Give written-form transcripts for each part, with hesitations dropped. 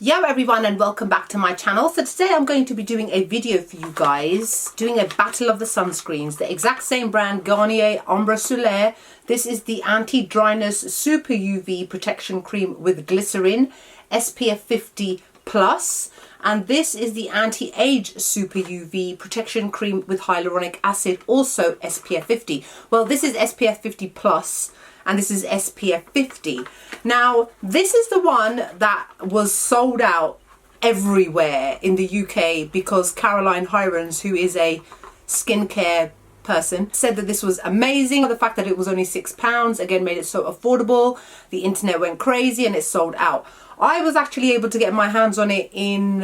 Yo everyone, and welcome back to my channel. So today I'm going to be doing a video for you guys, doing a battle of the sunscreens. The exact same brand, Garnier, Ambre, Solaire. This is the Anti-Dryness Super UV Protection Cream with Glycerin, SPF 50 plus. And this is the Anti-Age Super UV Protection Cream with Hyaluronic Acid, also SPF 50. Well, this is SPF 50 plus, and this is SPF 50. Now, this is the one that was sold out everywhere in the UK because Caroline Hirons, who is a skincare person, said that this was amazing. The fact that it was only £6 again made it so affordable. The internet went crazy and it sold out. I was actually able to get my hands on it in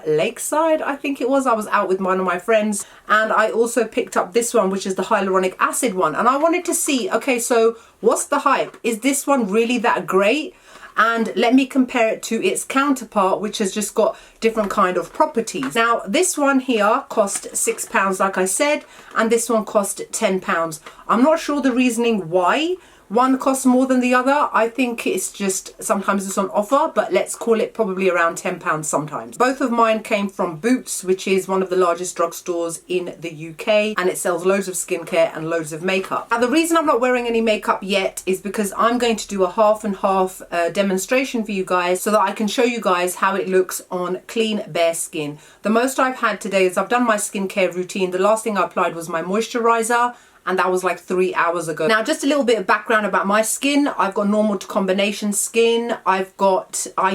Lakeside, I think it was. I was out with one of my friends, and I also picked up this one, which is the hyaluronic acid one. And I wanted to see, okay, so what's the hype? Is this one really that great? And let me compare it to its counterpart, which has just got different kind of properties. Now, this one here cost £6, like I said, and this one cost £10. I'm not sure the reasoning why one costs more than the other. I think it's just sometimes it's on offer, but let's call it probably around £10 sometimes. Both of mine came from Boots, which is one of the largest drugstores in the UK, and it sells loads of skincare and loads of makeup. Now, the reason I'm not wearing any makeup yet is because I'm going to do a half and half demonstration for you guys so that I can show you guys how it looks on clean, bare skin. The most I've had today is I've done my skincare routine. The last thing I applied was my moisturizer, and that was like 3 hours ago. Now, just a little bit of background about my skin. I've got normal to combination skin. I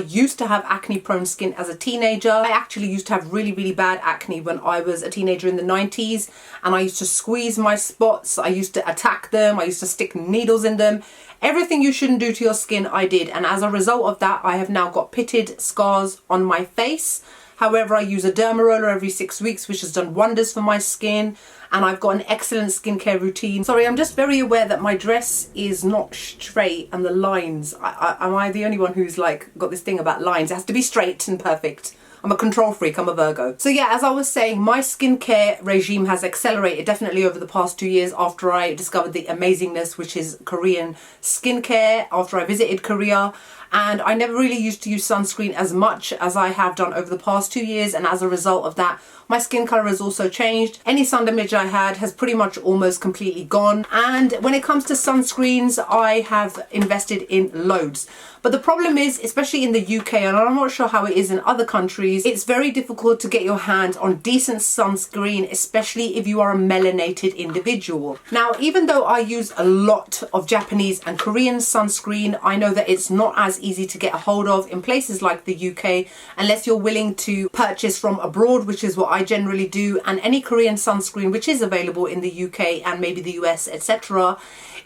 used to have acne prone skin as a teenager. I actually used to have really bad acne when I was a teenager in the 90s, and I used to squeeze my spots. I used to attack them. I used to stick needles in them. Everything you shouldn't do to your skin, I did. And as a result of that, I have now got pitted scars on my face. However, I use a derma roller every 6 weeks, which has done wonders for my skin. And I've got an excellent skincare routine. Sorry, I'm just very aware that my dress is not straight and the lines, am I the only one who's like got this thing about lines? It has to be straight and perfect. I'm a control freak, I'm a Virgo. So yeah, as I was saying, my skincare regime has accelerated definitely over the past 2 years after I discovered the amazingness, which is Korean skincare, after I visited Korea. And I never really used to use sunscreen as much as I have done over the past 2 years, and as a result of that, my skin colour has also changed. Any sun damage I had has pretty much almost completely gone. And when it comes to sunscreens, I have invested in loads. But the problem is, especially in the UK, and I'm not sure how it is in other countries, it's very difficult to get your hands on decent sunscreen, especially if you are a melanated individual. Now, even though I use a lot of Japanese and Korean sunscreen, I know that it's not as easy to get a hold of in places like the UK unless you're willing to purchase from abroad, which is what I generally do. And any Korean sunscreen which is available in the UK and maybe the US, etc.,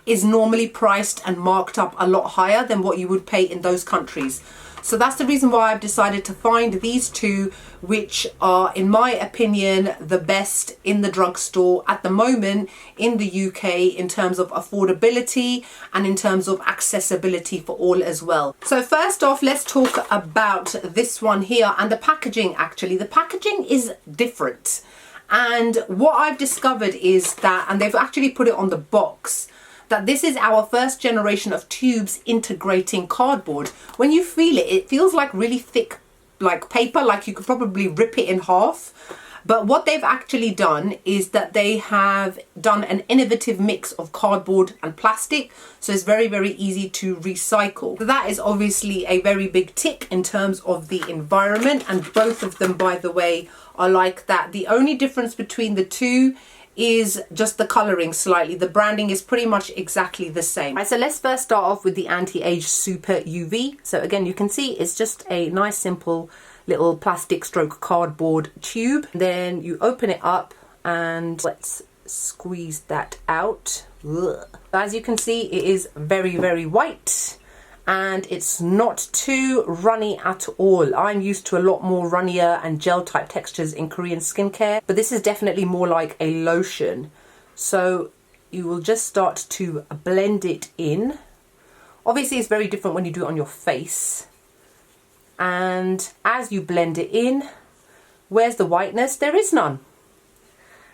is normally priced and marked up a lot higher than what you would pay in those countries. So that's the reason why I've decided to find these two, which are, in my opinion, the best in the drugstore at the moment in the UK in terms of affordability and in terms of accessibility for all as well. So first off, let's talk about this one here and the packaging. Actually, the packaging is different. And what I've discovered is that, and they've actually put it on the box, that this is our first generation of tubes integrating cardboard. When you feel it, it feels like really thick, like paper, like you could probably rip it in half. But what they've actually done is that they have done an innovative mix of cardboard and plastic, so it's very easy to recycle. So that is obviously a very big tick in terms of the environment, and both of them, by the way, are like that. The only difference between the two is just the colouring slightly. The branding is pretty much exactly the same. Right, so let's first start off with the Anti-Age Super UV. So again, you can see it's just a nice simple little plastic stroke cardboard tube. Then you open it up and let's squeeze that out. Ugh. As you can see, it is very white, and it's not too runny at all. I'm used to a lot more runnier and gel type textures in Korean skincare, but this is definitely more like a lotion. So you will just start to blend it in. Obviously it's very different when you do it on your face. And as you blend it in, where's the whiteness? There is none.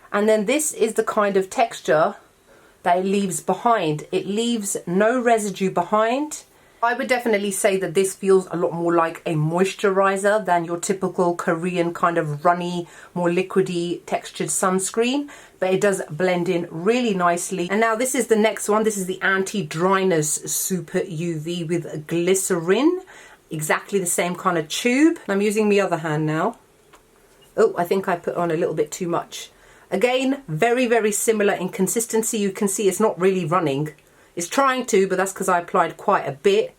And then this is the kind of texture that it leaves behind. It leaves no residue behind. I would definitely say that this feels a lot more like a moisturizer than your typical Korean kind of runny, more liquidy textured sunscreen, but it does blend in really nicely. And now this is the next one. This is the Anti-Dryness Super UV with glycerin. Exactly the same kind of tube. I'm using my other hand now. Oh, I think I put on a little bit too much. Again, very, very similar in consistency. You can see it's not really running. It's trying to, but that's because I applied quite a bit.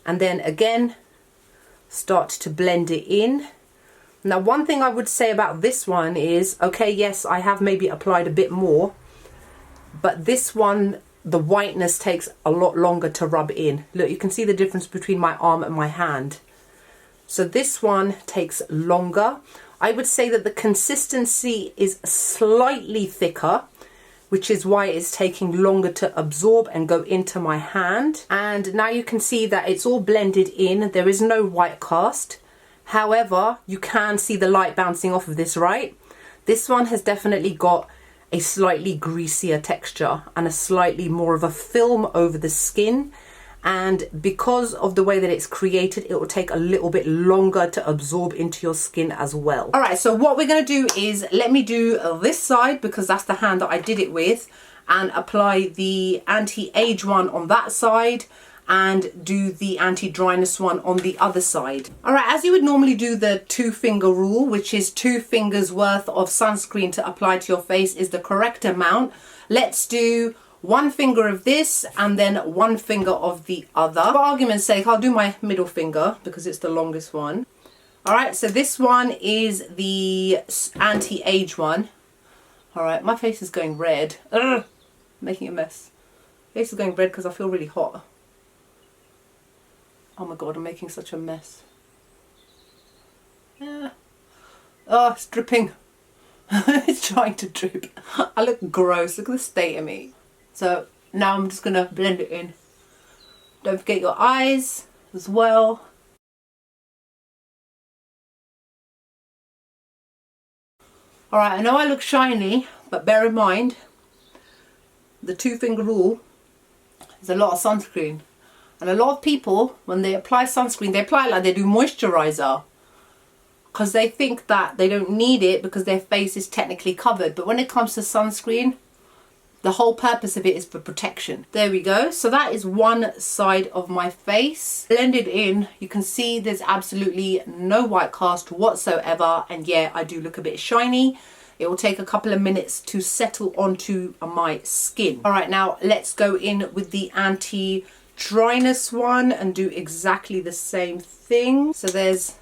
And then again, start to blend it in. Now, one thing I would say about this one is, okay, yes, I have maybe applied a bit more, but this one, the whiteness takes a lot longer to rub in. Look, you can see the difference between my arm and my hand. So this one takes longer. I would say that the consistency is slightly thicker, which is why it's taking longer to absorb and go into my hand. And now you can see that it's all blended in. There is no white cast. However, you can see the light bouncing off of this, right? This one has definitely got a slightly greasier texture and a slightly more of a film over the skin. And because of the way that it's created, it will take a little bit longer to absorb into your skin as well. All right, so what we're going to do is let me do this side, because that's the hand that I did it with, and apply the anti-age one on that side and do the anti-dryness one on the other side. All right, as you would normally do the 2-finger rule, which is 2 fingers worth of sunscreen to apply to your face is the correct amount. Let's do 1 finger of this and then 1 finger of the other. For argument's sake, I'll do my middle finger because it's the longest one. All right, so this one is the anti-age one. All right, my face is going red. Ugh, making a mess. Face is going red because I feel really hot. Oh my God, I'm making such a mess. Yeah. Oh, it's dripping. It's trying to drip. I look gross. Look at the state of me. So now I'm just going to blend it in. Don't forget your eyes as well. Alright, I know I look shiny, but bear in mind, the 2-finger rule is a lot of sunscreen. And a lot of people, when they apply sunscreen, they apply it like they do moisturizer. Because they think that they don't need it because their face is technically covered. But when it comes to sunscreen, the whole purpose of it is for protection. There we go. So that is one side of my face. Blended in, you can see there's absolutely no white cast whatsoever. And yeah, I do look a bit shiny. It will take a couple of minutes to settle onto my skin. All right, now let's go in with the anti-dryness one and do exactly the same thing. So there's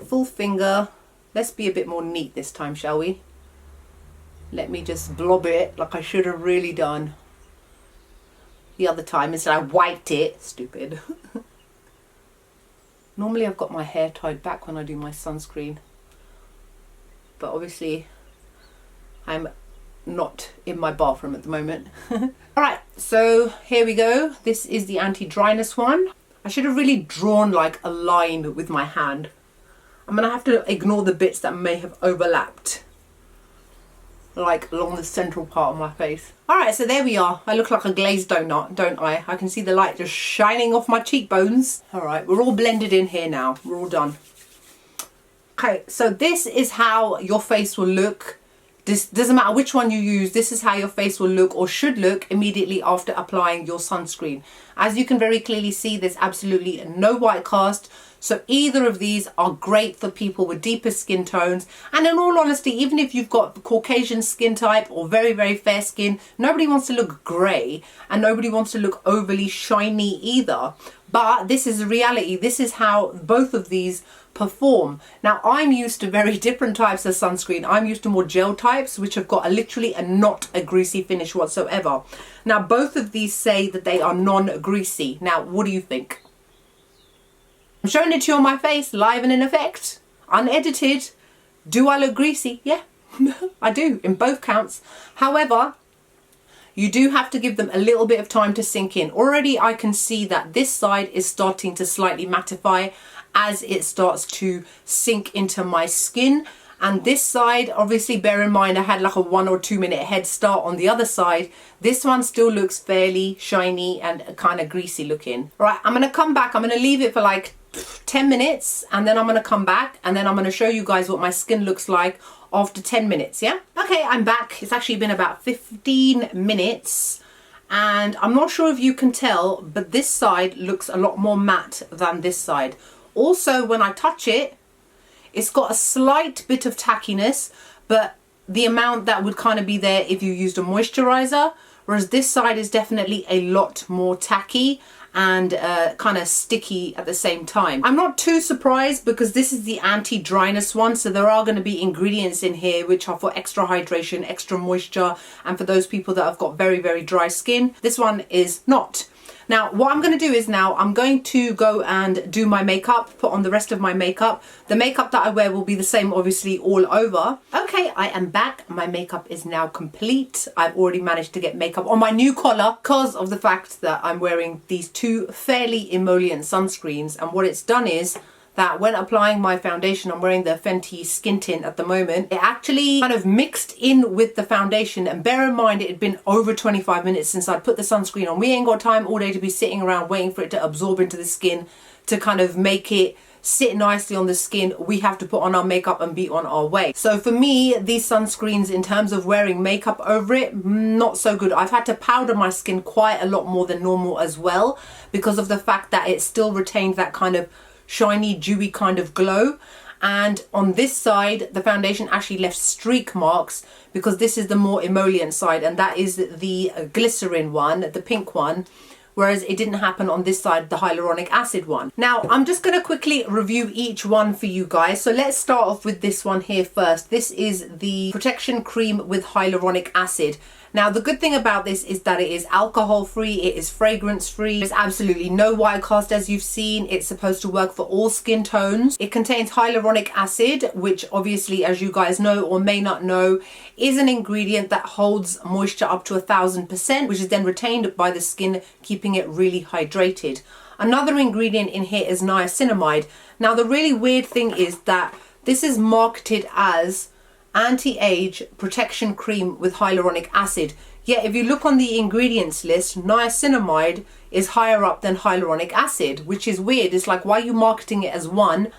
full finger. Let's be a bit more neat this time, shall we? Let me just blob it like I should have really done the other time instead I wiped it. Stupid. Normally I've got my hair tied back when I do my sunscreen, but obviously I'm not in my bathroom at the moment. Alright, so here we go. This is the anti-dryness one. I should have really drawn like a line with my hand. I'm going to have to ignore the bits that may have overlapped, like along the central part of my face. Alright, so there we are. I look like a glazed donut, don't I? I can see the light just shining off my cheekbones. Alright, we're all blended in here now. We're all done. Okay, so this is how your face will look. This doesn't matter which one you use. This is how your face will look, or should look, immediately after applying your sunscreen. As you can very clearly see, there's absolutely no white cast. So either of these are great for people with deeper skin tones. And in all honesty, even if you've got Caucasian skin type or very, very fair skin, nobody wants to look grey and nobody wants to look overly shiny either. But this is a reality. This is how both of these perform. Now, I'm used to very different types of sunscreen. I'm used to more gel types, which have got literally not a greasy finish whatsoever. Now, both of these say that they are non-greasy. Now, what do you think? I'm showing it to you on my face, live and in effect, unedited. Do I look greasy? Yeah, I do, in both counts. However, you do have to give them a little bit of time to sink in. Already I can see that this side is starting to slightly mattify as it starts to sink into my skin. And this side, obviously bear in mind I had like a 1 or 2 minute head start on the other side. This one still looks fairly shiny and kind of greasy looking. Right, I'm going to come back. I'm going to leave it for like 10 minutes and then I'm going to come back and then I'm going to show you guys what my skin looks like after 10 minutes, yeah? Okay, I'm back. It's actually been about 15 minutes and I'm not sure if you can tell, but this side looks a lot more matte than this side. Also, when I touch it, it's got a slight bit of tackiness, but the amount that would kind of be there if you used a moisturizer, whereas this side is definitely a lot more tacky and kind of sticky at the same time. I'm not too surprised because this is the anti-dryness one, so there are going to be ingredients in here which are for extra hydration, extra moisture, and for those people that have got very, very dry skin. This one is not. Now, what I'm going to do is now I'm going to go and do my makeup, put on the rest of my makeup. The makeup that I wear will be the same, obviously, all over. Okay, I am back. My makeup is now complete. I've already managed to get makeup on my new collar because of the fact that I'm wearing these two fairly emollient sunscreens. And what it's done is that when applying my foundation, I'm wearing the Fenty Skin Tint at the moment, it actually kind of mixed in with the foundation. And bear in mind, it had been over 25 minutes since I'd put the sunscreen on. We ain't got time all day to be sitting around waiting for it to absorb into the skin to kind of make it sit nicely on the skin. We have to put on our makeup and be on our way. So for me, these sunscreens, in terms of wearing makeup over it, not so good. I've had to powder my skin quite a lot more than normal as well because of the fact that it still retained that kind of shiny, dewy kind of glow. And on this side, the foundation actually left streak marks because this is the more emollient side, and that is the glycerin one, the pink one, whereas it didn't happen on this side, the hyaluronic acid one. Now, I'm just going to quickly review each one for you guys. So let's start off with this one here first. This is the protection cream with hyaluronic acid. Now, the good thing about this is that it is alcohol free, it is fragrance free, there's absolutely no white cast as you've seen. It's supposed to work for all skin tones. It contains hyaluronic acid, which obviously, as you guys know or may not know, is an ingredient that holds moisture up to 1000%, which is then retained by the skin, keeping it really hydrated. Another ingredient in here is niacinamide. Now, the really weird thing is that this is marketed as anti-age protection cream with hyaluronic acid, yet if you look on the ingredients list, niacinamide is higher up than hyaluronic acid, which is weird. It's like, why are you marketing it as one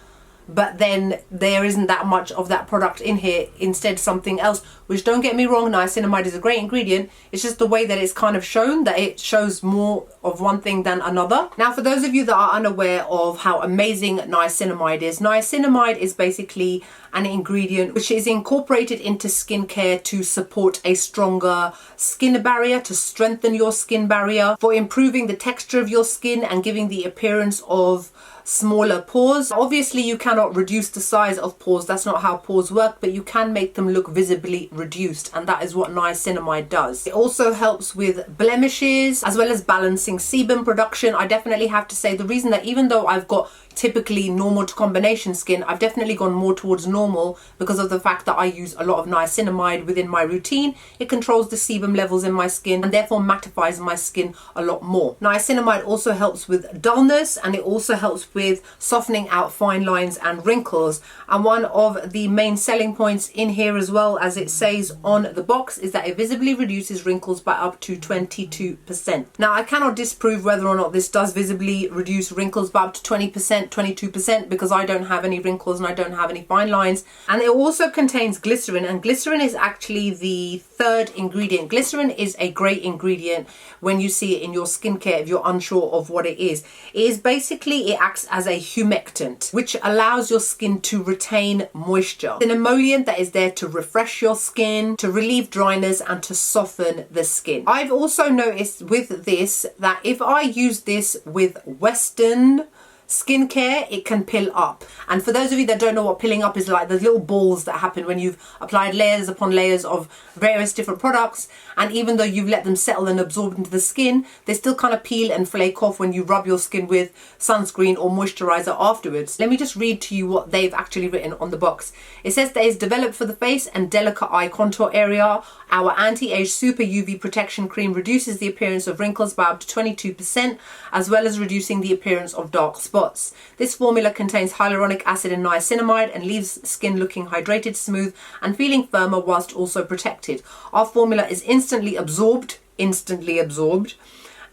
but then there isn't that much of that product in here, instead something else, which, don't get me wrong, niacinamide is a great ingredient. It's just the way that it's kind of shown, that it shows more of one thing than another. Now, for those of you that are unaware of how amazing niacinamide is basically an ingredient which is incorporated into skincare to support a stronger skin barrier, to strengthen your skin barrier, for improving the texture of your skin and giving the appearance of smaller pores. Obviously, you cannot reduce the size of pores, that's not how pores work, but you can make them look visibly reduced, and that is what niacinamide does. It also helps with blemishes as well as balancing sebum production. I definitely have to say, the reason that even though I've got typically normal to combination skin, I've definitely gone more towards normal because of the fact that I use a lot of niacinamide within my routine. It controls the sebum levels in my skin and therefore mattifies my skin a lot more. Niacinamide also helps with dullness, and it also helps with softening out fine lines and wrinkles. And one of the main selling points in here, as well as it says on the box, is that it visibly reduces wrinkles by up to 22%. Now, I cannot disprove whether or not this does visibly reduce wrinkles by up to 20%, 22%, because I don't have any wrinkles and I don't have any fine lines. And it also contains glycerin, and glycerin is actually the third ingredient. Glycerin is a great ingredient when you see it in your skincare if you're unsure of what it is. It is basically, it acts as a humectant, which allows your skin to retain moisture. It's an emollient that is there to refresh your skin, to relieve dryness, and to soften the skin. I've also noticed with this that if I use this with Western skincare, it can pill up. And for those of you that don't know what pilling up is like, the little balls that happen when you've applied layers upon layers of various different products, and even though you've let them settle and absorb into the skin, they still kind of peel and flake off when you rub your skin with sunscreen or moisturizer afterwards. Let me just read to you what they've actually written on the box. It says that it's developed for the face and delicate eye contour area. Our anti-age super UV protection cream reduces the appearance of wrinkles by up to 22%, as well as reducing the appearance of dark spots. spots. This formula contains hyaluronic acid and niacinamide and leaves skin looking hydrated, smooth and feeling firmer whilst also protected. Our formula is instantly absorbed,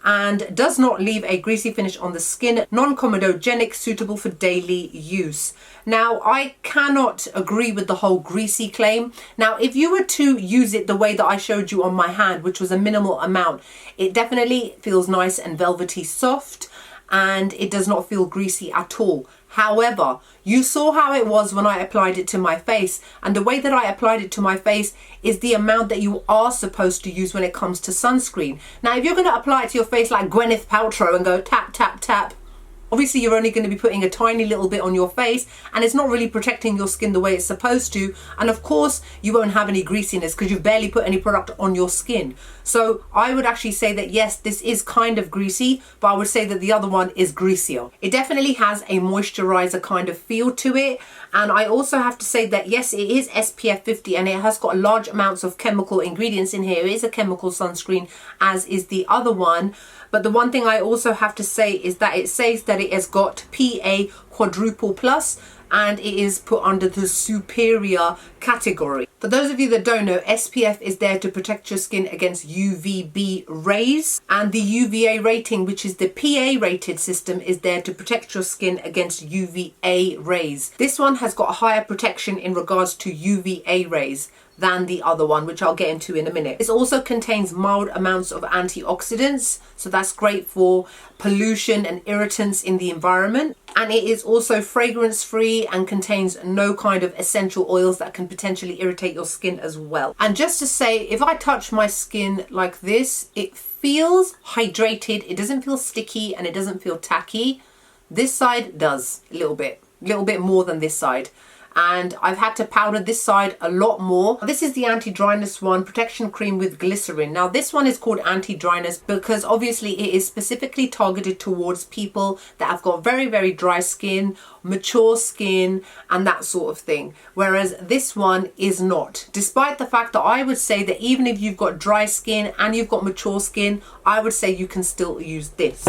and does not leave a greasy finish on the skin, non-comedogenic, suitable for daily use. Now, I cannot agree with the whole greasy claim. Now, if you were to use it the way that I showed you on my hand, which was a minimal amount, it definitely feels nice and velvety soft, and it does not feel greasy at all. However, you saw how it was when I applied it to my face, and the way that I applied it to my face is the amount that you are supposed to use when it comes to sunscreen. Now, if you're going to apply it to your face like Gwyneth Paltrow and go tap, tap, tap, obviously you're only going to be putting a tiny little bit on your face, and it's not really protecting your skin the way it's supposed to. And of course, you won't have any greasiness because you've barely put any product on your skin. So I would actually say that yes, this is kind of greasy, but I would say that the other one is greasier. It definitely has a moisturizer kind of feel to it. And I also have to say that yes, it is SPF 50 and it has got large amounts of chemical ingredients in here. It is a chemical sunscreen, as is the other one. But the one thing I also have to say is that it says that it has got PA quadruple plus, and it is put under the superior category. For those of you that don't know, SPF is there to protect your skin against UVB rays, and the UVA rating, which is the PA rated system, is there to protect your skin against UVA rays. This one has got a higher protection in regards to UVA rays than the other one, which I'll get into in a minute. This also contains mild amounts of antioxidants, so that's great for pollution and irritants in the environment. And it is also fragrance free and contains no kind of essential oils that can potentially irritate your skin as well. And just to say, if I touch my skin like this, it feels hydrated, it doesn't feel sticky, and it doesn't feel tacky. This side does a little bit more than this side. And I've had to powder this side a lot more. This is the anti-dryness one, protection cream with glycerin. Now this one is called anti-dryness because obviously it is specifically targeted towards people that have got very, very dry skin, mature skin, and that sort of thing. Whereas this one is not. Despite the fact that I would say that even if you've got dry skin and you've got mature skin, I would say you can still use this.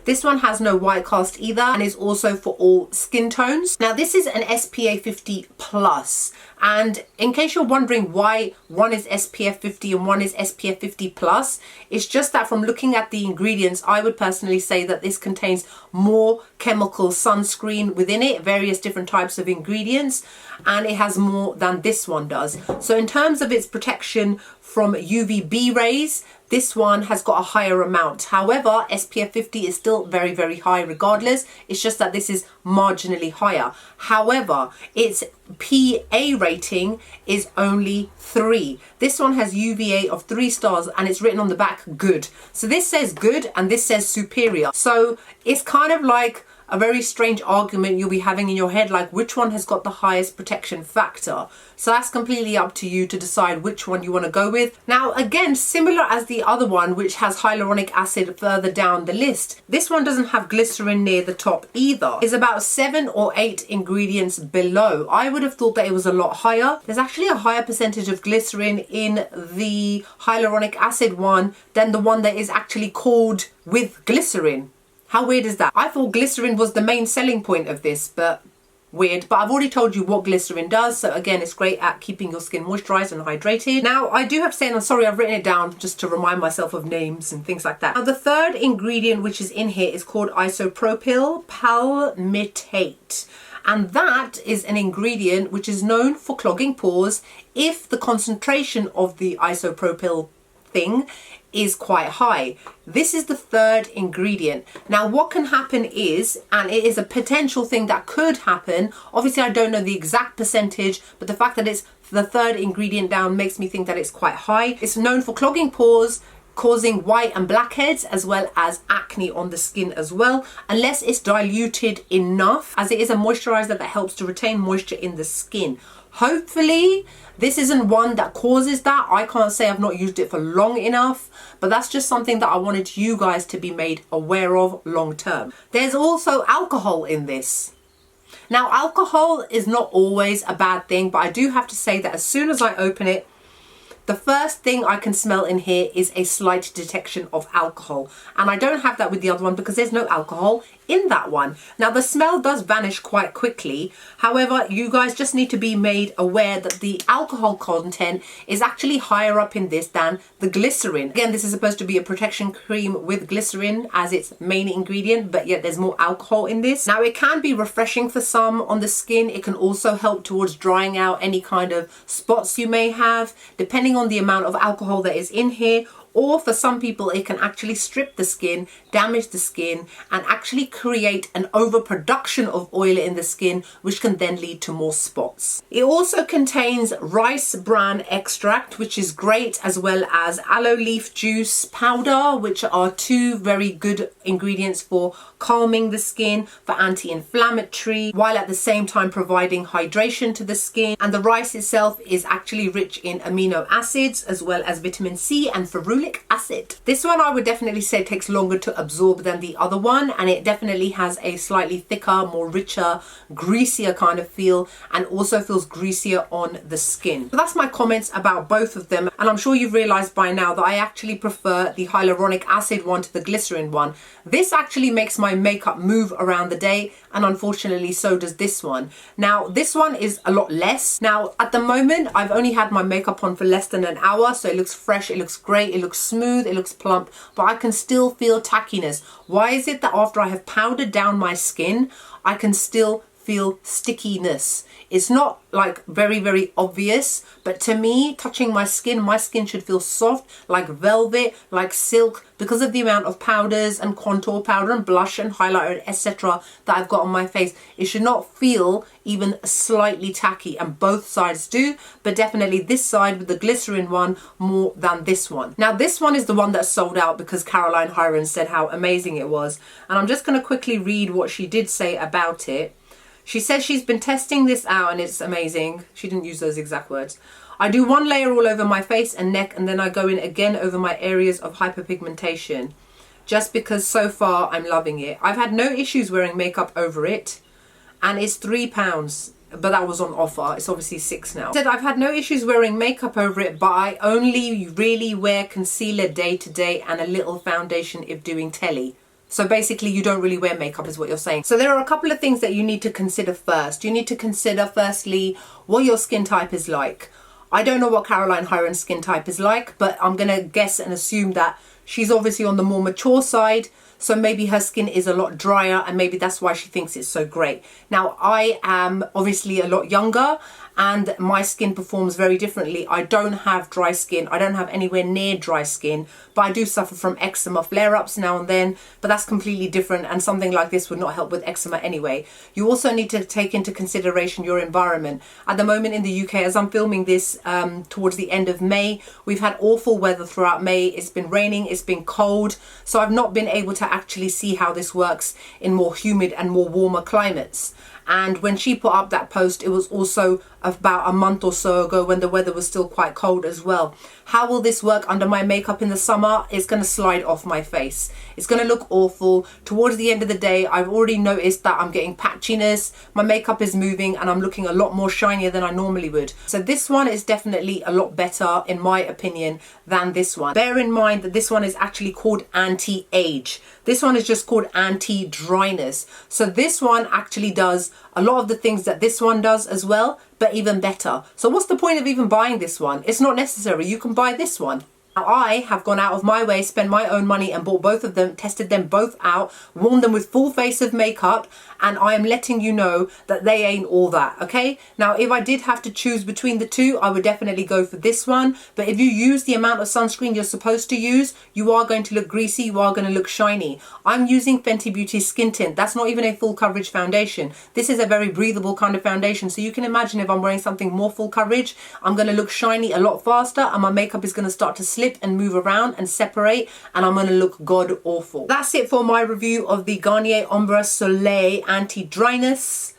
This one has no white cast either and is also for all skin tones. Now this is an SPF 50 plus, and in case you're wondering why one is SPF 50 and one is SPF 50 plus, it's just that from looking at the ingredients, I would personally say that this contains more chemical sunscreen within it, various different types of ingredients, and it has more than this one does. So in terms of its protection from UVB rays, this one has got a higher amount. However, SPF 50 is still very, very high regardless. It's just that this is marginally higher. However, its PA rating is only 3. This one has UVA of 3 stars and it's written on the back good. So this says good and this says superior. So it's kind of like a very strange argument you'll be having in your head, like which one has got the highest protection factor. So that's completely up to you to decide which one you want to go with. Now again, similar as the other one, which has hyaluronic acid further down the list, this one doesn't have glycerin near the top either. It's about 7 or 8 ingredients below. I would have thought that it was a lot higher. There's actually a higher percentage of glycerin in the hyaluronic acid one than the one that is actually called with glycerin. How weird is that? I thought glycerin was the main selling point of this, but weird. But I've already told you what glycerin does. So again, it's great at keeping your skin moisturized and hydrated. Now, I do have to say, and I'm sorry, I've written it down just to remind myself of names and things like that. Now, the third ingredient which is in here is called isopropyl palmitate. And that is an ingredient which is known for clogging pores if the concentration of the isopropyl thing is quite high. This is the third ingredient. Now what can happen is, and it is a potential thing that could happen, obviously I don't know the exact percentage, but the fact that it's the third ingredient down makes me think that it's quite high. It's known for clogging pores, causing white and blackheads, as well as acne on the skin as well, unless it's diluted enough, as it is a moisturizer that helps to retain moisture in the skin. Hopefully this isn't one that causes that. I can't say, I've not used it for long enough, but that's just something that I wanted you guys to be made aware of long term. There's also alcohol in this. Now alcohol is not always a bad thing, but I do have to say that as soon as I open it, the first thing I can smell in here is a slight detection of alcohol. And I don't have that with the other one because there's no alcohol in that one. Now the smell does vanish quite quickly. However, you guys just need to be made aware that the alcohol content is actually higher up in this than the glycerin. Again, this is supposed to be a protection cream with glycerin as its main ingredient, but yet there's more alcohol in this. Now it can be refreshing for some on the skin. It can also help towards drying out any kind of spots you may have, depending on the amount of alcohol that is in here. Or for some people, it can actually strip the skin, damage the skin, and actually create an overproduction of oil in the skin, which can then lead to more spots. It also contains rice bran extract, which is great, as well as aloe leaf juice powder, which are two very good ingredients for calming the skin, for anti-inflammatory, while at the same time providing hydration to the skin. And the rice itself is actually rich in amino acids, as well as vitamin C and ferulic acid. This one I would definitely say takes longer to absorb than the other one, and it definitely has a slightly thicker, more richer, greasier kind of feel, and also feels greasier on the skin. So that's my comments about both of them, and I'm sure you've realized by now that I actually prefer the hyaluronic acid one to the glycerin one. This actually makes my makeup move around the day, and unfortunately so does this one. Now this one is a lot less. Now at the moment I've only had my makeup on for less than an hour, so it looks fresh, it looks great, it looks smooth, it looks plump, but I can still feel tackiness. Why is it that after I have powdered down my skin, I can still feel stickiness? It's not like very obvious, but to me, touching my skin should feel soft, like velvet, like silk, because of the amount of powders and contour powder and blush and highlighter, etc. that I've got on my face. It should not feel even slightly tacky, and both sides do, but definitely this side with the glycerin one more than this one. Now this one is the one that sold out because Caroline Hiron said how amazing it was, and I'm just going to quickly read what she did say about it. She says she's been testing this out and it's amazing. She didn't use those exact words. I do one layer all over my face and neck, and then I go in again over my areas of hyperpigmentation, just because so far I'm loving it. I've had no issues wearing makeup over it, and it's £3, but that was on offer. It's obviously £6 now. Said I've had no issues wearing makeup over it, but I only really wear concealer day to day and a little foundation if doing telly. So basically you don't really wear makeup is what you're saying. So there are a couple of things that you need to consider first. You need to consider firstly what your skin type is like. I don't know what Caroline Hiron's skin type is like, but I'm going to guess and assume that she's obviously on the more mature side. So maybe her skin is a lot drier, and maybe that's why she thinks it's so great. Now I am obviously a lot younger, and my skin performs very differently. I don't have dry skin. I don't have anywhere near dry skin, but I do suffer from eczema flare-ups now and then, but that's completely different, and something like this would not help with eczema anyway. You also need to take into consideration your environment. At the moment in the UK, as I'm filming this towards the end of May, we've had awful weather throughout May. It's been raining, it's been cold, so I've not been able to actually see how this works in more humid and more warmer climates. And when she put up that post, it was also about a month or so ago when the weather was still quite cold as well. How will this work under my makeup in the summer? It's going to slide off my face. It's going to look awful. Towards the end of the day, I've already noticed that I'm getting patchiness, my makeup is moving, and I'm looking a lot more shinier than I normally would. So this one is definitely a lot better, in my opinion, than this one. Bear in mind that this one is actually called Anti-Age. This one is just called Anti-Dryness. So this one actually does a lot of the things that this one does as well, but even better. So what's the point of even buying this one? It's not necessary. You can buy this one. Now I have gone out of my way, spent my own money and bought both of them, tested them both out, worn them with full face of makeup, and I am letting you know that they ain't all that, okay? Now if I did have to choose between the two, I would definitely go for this one, but if you use the amount of sunscreen you're supposed to use, you are going to look greasy, you are going to look shiny. I'm using Fenty Beauty's Skin Tint. That's not even a full coverage foundation. This is a very breathable kind of foundation, so you can imagine if I'm wearing something more full coverage, I'm going to look shiny a lot faster, and my makeup is going to start to slip and move around and separate, and I'm going to look god awful. That's it for my review of the Garnier Ambre Solaire Anti-Dryness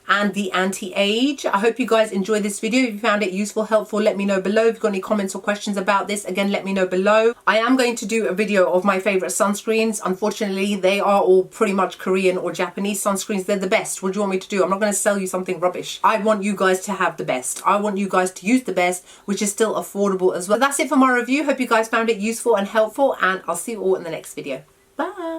and the Anti-Age. I hope you guys enjoyed this video. If you found it useful, helpful, let me know below. If you've got any comments or questions about this, again, let me know below. I am going to do a video of my favorite sunscreens. Unfortunately, they are all pretty much Korean or Japanese sunscreens. They're the best. What do you want me to do? I'm not going to sell you something rubbish. I want you guys to have the best. I want you guys to use the best, which is still affordable as well. That's it for my review. Hope you guys found it useful and helpful, and I'll see you all in the next video. Bye.